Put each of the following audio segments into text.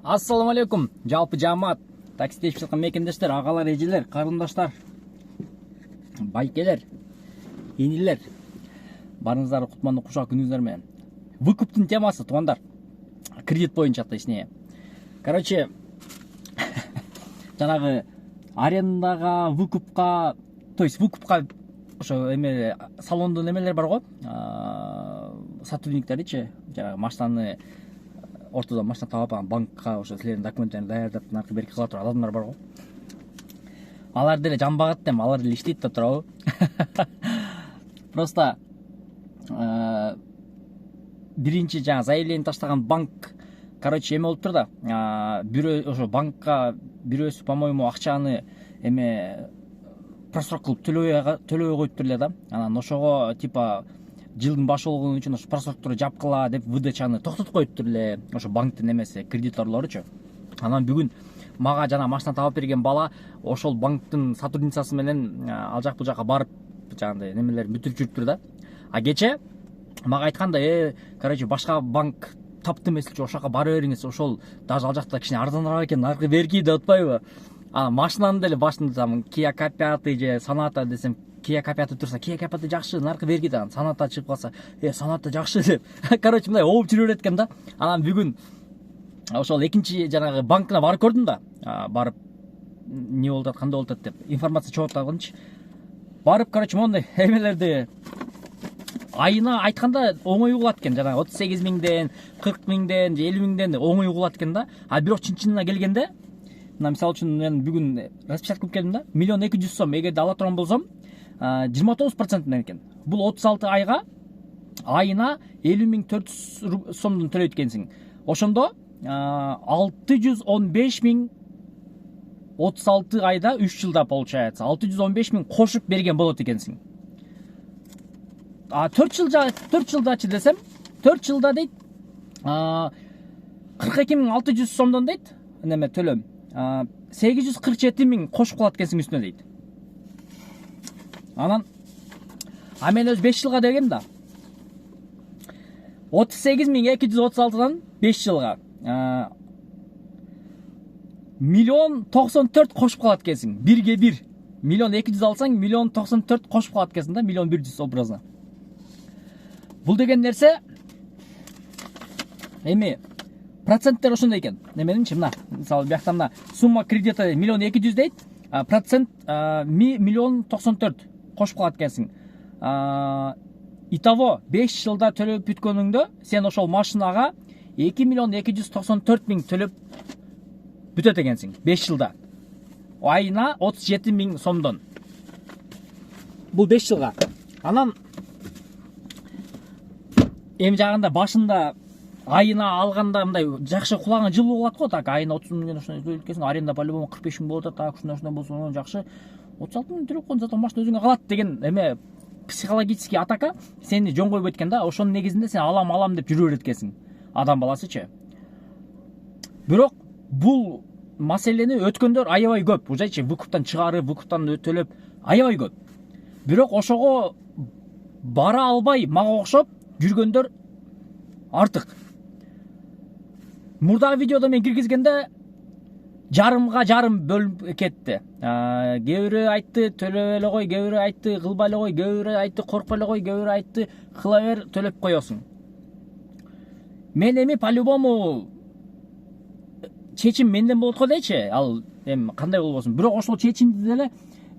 Ассаламу алейкум, жалпы жамаат, таксиде ишеп жаткан мекендештер, агалар, эжелер, карындаштар, байкелер, энилер. Барыңыздар кутмандуу кушак күнүңүздөр менен. Выкуптун темасы туугандар. Кредит боюнча точнее. Короче, жанагы арендага, выкупка, то есть выкупка ошо эме салондун эмелер бар го. Сотрудниктеричи, жанагы машинаны ортодон машина таап алган банкка ошо силердин документтерин даярдап наркы берки кыла турган адамдар бар го. Алар деле жамбагат дем, алар деле иштейт да турабы. Просто биринчи жаңа заявление таштаган банк, короче, эме болуп тур да. Бирөө ошо банкка бирөөсү, по-моему, акчаны эме просрок кылып төлөбөй коюптур эле да. Анан ошого типа жылдын башы болгон үчүн ошо просрокторду жапкыла деп выдачаны токтотуп коюптур эле ошо банктын эмеси, кредиторлоручу. Анан бүгүн мага жана машина таап берген бала ошол банктын сотрудницасы менен ал жак бул жака барып жагындай немелерин бүтүрүп жүрүптүр да. А кече мага айтканда, короче, башка банк таптым эмесличи, ошол жака бара бериңиз, ошол даже ал жакта кичине арзаныраак экен, наркы берки деп атпайбы. Машинаны деле башында там Kia K5 же Sonata десем, Kia K5 турса, Kia K5 жакшы, наркы берки деген, Sonata чыгып калса, Sonata жакшы деп. Короче, мындай ооп жүрө берет экен да. Анан бүгүн ошол экинчи жанагы банкына барып көрдүм да. Барып не болуп атат, кандай болуп атат деп информация чогултуп алгынчы. Барып, короче, мондай эмелерди айына айтканда оңой угулат экен, жанагы 38 миңден, 40 миңден, 50 миңден оңой угулат экен да. Бирок чын-чынына келгенде, мына мисалы үчүн мен бүгүн распечатка кылып келдим да, 1 200 000 сом эгерде ала турган болсом, 29% менен экен. Бул 36 айга айына 50.400 сомдон төлөйт экенсиң. Ошондо 615 миң 36 айда 3 жылда получается 615 миң кошуп берген болот экенсиң. 4 жылдачы десем, 4 жылда дейт 42.600 сомдон дейт, неме төлөм. 847 миң кошуп калат экенсиң үстүнө дейт. Анан мен өз 5 жылга дегем да. 38.236дан 5 жылга 1.094 кошуп калат экенсиң. 1/1. 1.200 алсаң 1.094 кошуп калат экенсиң да, 1.100 образно. Бул деген нерсе эми проценттер ошондой экен. Неменинчи мына, мисалы бияқта мына сумма кредита 1.200 дейт, процент 1.094 кошуп калат экенсиң. Итого 5 жылда төлөп бүткөнүңдө сен ошол машинага 2.294 миң төлөп бүтөт экенсиң 5 жылда. Айына 37 миң сомдон. Бул 5 жылга. Анан эми жагында башында айына алганда мындай жакшы кулагына жылуу болот го, так айына 30 миңден ошондой төлөйт экенсиң, аренда по-любому 45 миң болот, так ушундай болсо жакшы. 36 миң төлөп койгон зато машина өзүңө калат деген эме психологический атака сени жөн койбойт экен да. Ошонун негизинде сен алам деп жүрө берет экенсиң. Адам баласычы. Бирок бул маселени өткөндөр аябай көп. Ужайчы выкуптан чыгарып, выкуптан төлөп аябай көп. Бирок ошого бара албай мага окшоп жүргөндөр артык. Мурдагы видеодо мен киргизгенде жарымга жарым бөлүнүп кетти. Кээ бирөө айтты төлөп эле кой, кээ бирөө айтты кылбай эле кой, кээ бирөө айтты коркпой эле кой, кээ бирөө айтты кыла бер, төлөп коесуң. Мен эми по-любому чечим менден болот го дейчи. Ал эми кандай болбосун. Бирок ошол чечимди деле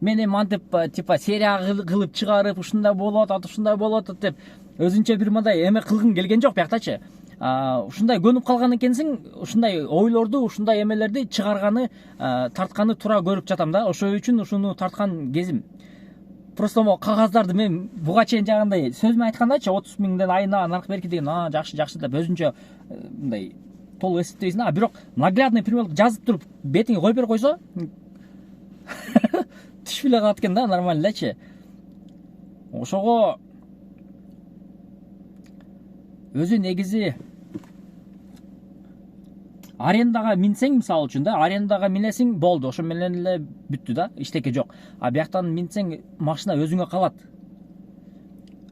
мен эми антип типа серия кылып чыгарып, ушундай болот, ушундай болот деп өзүнчө бир мындай эме кылгым келген жок бияктачы. Ушундай көнүп калган экенсиң, ушундай ойлорду, ушундай эмелерди чыгарганы, тартканы туура көрүп жатам да. Ошол үчүн ушуну тарткан кезим. Просто мо кагаздарды мен буга чейин жагандай сөзмө айткандачы 30 миңден айына наркы берки деген, жакшы деп өзүнчө мындай толук эсептейсиң. Бирок наглядный пример жазып туруп бетиңе коюп берип койсо түшүп эле калат экен да, нормально элечи. Ошого өзү негизи арендага минсең, мисалы үчүн да, арендага минесиң, болду, ошо менен эле бүттү да, иштеке жок. Бияктан минсең машина өзүңө калат.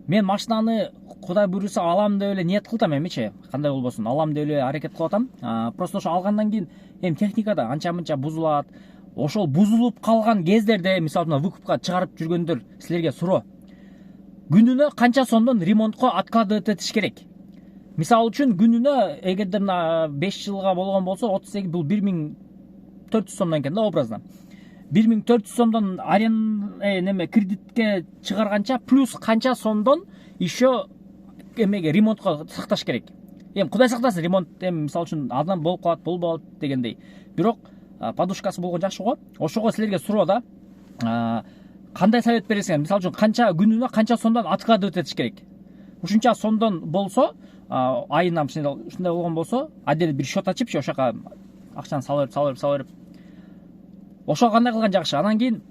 мен машинаны кудай буйруса алам деп эле ниет кылдым, эмичи кандай болбосун алам деп эле аракет кылып атам. Просто ошо алгандан кийин эми техникада анча мынча бузулат. Ошол бузулуп калган кездерде мисалы выкупка чыгарып жүргөндөр силерге суроо. Күнүнө канча сомдон ремонтко откладывать этиш керек? Мисалы үчүн күнүнө эгерде мына 5 жылга болгон болсо 38 бул 1400 сомдон экен да образно. 1400 сомдон неме кредитке чыгарганча плюс канча сомдон еще эмеге ремонтко сакташ керек. Эми кудай сактасын, ремонт эми мисалы үчүн адам болуп калат, болбойт дегендей. Бирок подушкасы болгон жакшы го. Ошого силерге суроо да. Кандай совет бересиңер? Мисалы үчүн канча күнүнө канча сомдон откладывать этиш керек? Ушунча сомдон болсо, айына ушундай болгон болсо, отдельно бир счет ачып, ошока акчаны сала берип. Ошо кандай кылган жакшы? Анан кийин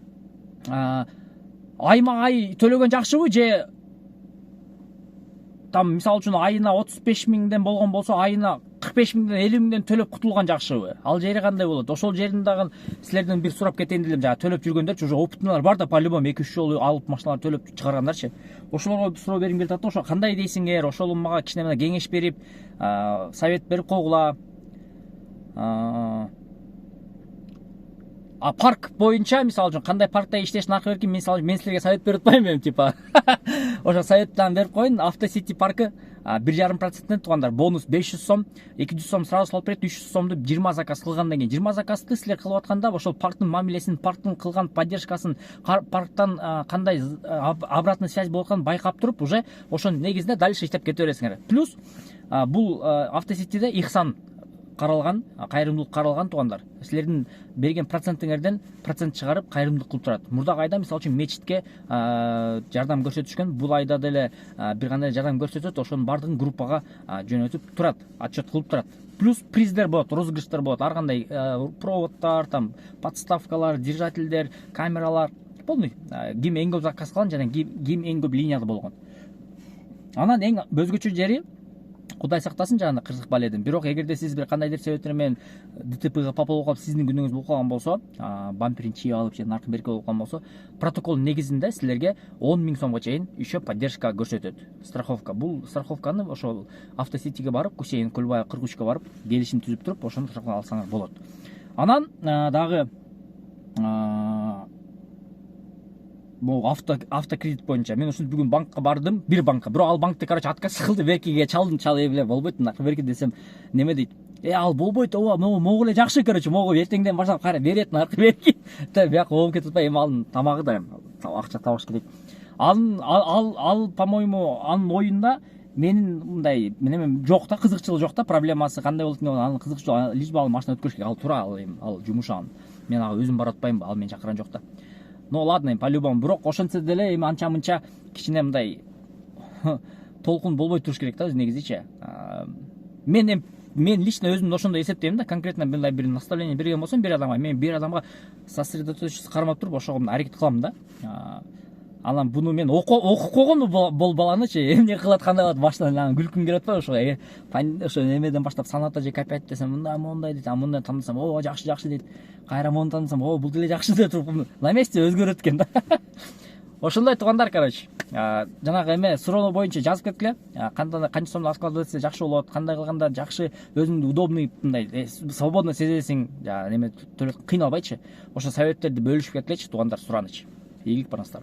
айма ай төлөгөн жакшыбы же там мисалы үчүн айына 35 миңден болгон болсо, айына 45 миңден 50 миңден төлөп кутулган жакшыбы? Ал жери кандай болот? Ошол жерин дагы силерден бир сурап кетейин дедим. Жана төлөп жүргөндөрчү, уже опытныйлар бар да, по-любому 2-3 жолу алып машиналар төлөп чыгаргандарчы. Ошолорго суроо бергим келип атат. Ошо кандай дейсиңер? Ошол мага кичине мына кеңеш берип, совет берип койгула. Парк боюнча мисалы үчүн кандай паркта иштешин аркы беркин, мен силерге совет берип атпайм эми, типа. Ошо советтен берип коюн. Автосити паркы 1,5%, туугандар, бонус 500 сом, 200 сом сразу салып берет, 300 сомду 20 заказ кылгандан кийин. 20 заказды силер кылып атканда ошол парктын мамилесин, парктын кылган поддержкасын, парктан кандай обратная связь болуп атканын байкап туруп, уже ошонун негизинде дальше иштеп кете бересиңер. Плюс бул автоситиде ихсан каралган, кайрымдуулук каралган, туугандар. Силердин берген процентиңерден процент чыгарып кайрымдуулук кылып турат. Мурдагы айда мисалы үчүн мечитке жардам көрсөтүшкөн, бул айда деле бир кандай жардам көрсөтөт, ошонун бардыгын группага жөнөтүп турат, отчет кылып турат. Плюс приздер болот, розыгрыштар болот, ар кандай проводтор, там подставкалар, держательдер, камералар, полный. Ким эң көп заказ кылган жана ким эң көп линияда болгон. Анан эң өзгөчө жери, кудай сактасын, жана кырсык баледен. Бирок эгерде сиз бир кандайдыр себептер менен ДТПга попал болуп калып, сиздин күнүңүз болуп калган болсо, бамперин чийип алып же наркы берке болуп калган болсо, протокол негизинде силерге 10 000 сомго чейин еще поддержка көрсөтөт. Страховка. Бул страховканы ошол автоситиге барып, Кусейин Кульбаев 43-ка барып, келишим түзүп туруп, ошону страховка алсаңар болот. Анан дагы могу автокредит боюнча мен ушул бүгүн банкка бардым, бир банкка. Бирок ал банкты, отказ кылды, беркиге чалдым, эле болбойт, наркы берки десем, неме дейт? Ал болбойт, ооба, могу эле жакшы, могу эртеңден баштап кайра берет наркы берки. Бияка болуп кетип атпайбы, эми анын тамагы да акча табыш керек. Ал по-моему, анын оюнда менин мындай неме жок да, кызыкчылыгы жок да, проблемасы кандай болот экен, анын кызыкчылыгы лишь бы ал машина өткөрүш керек, ал туура, ал жумушу анын. Мен ага өзүм барып атпаймбы, ал мени чакырган жок да. Ну ладно, по-любому, бирок ошентсе деле эми анча мынча кичине мындай толкун болбой туруш керек да, негизичи. Мен лично өзүм ошондой эсептейм да, конкретно мындай бир наставление берген болсом бир адамга, мен бир адамга сосредоточиться кармап туруп ошого аракет кылам да. Анан буну мен окуп койгонмун бул баланычы, эмне кылат, кандай кылат, баштан күлкүм келип атпайбы ошо эмеден баштап саната же копять десем, мындай дейт, мындай тандасам, о жакшы дейт, кайра мону тандасам, о бул деле жакшы деп туруп на месте өзгөрөт экен да. Ошондой туугандар, жанагы эме суроо боюнча жазып кеткиле, канча сомдон откладывать этсе жакшы болот, кандай кылганда жакшы, өзүңдү удобный мындай свободно сезесиң, неме кыйналбайчы. Ошо советтерди бөлүшүп кеткилечи, туугандар, сураныч. Ийгилик барыңыздар.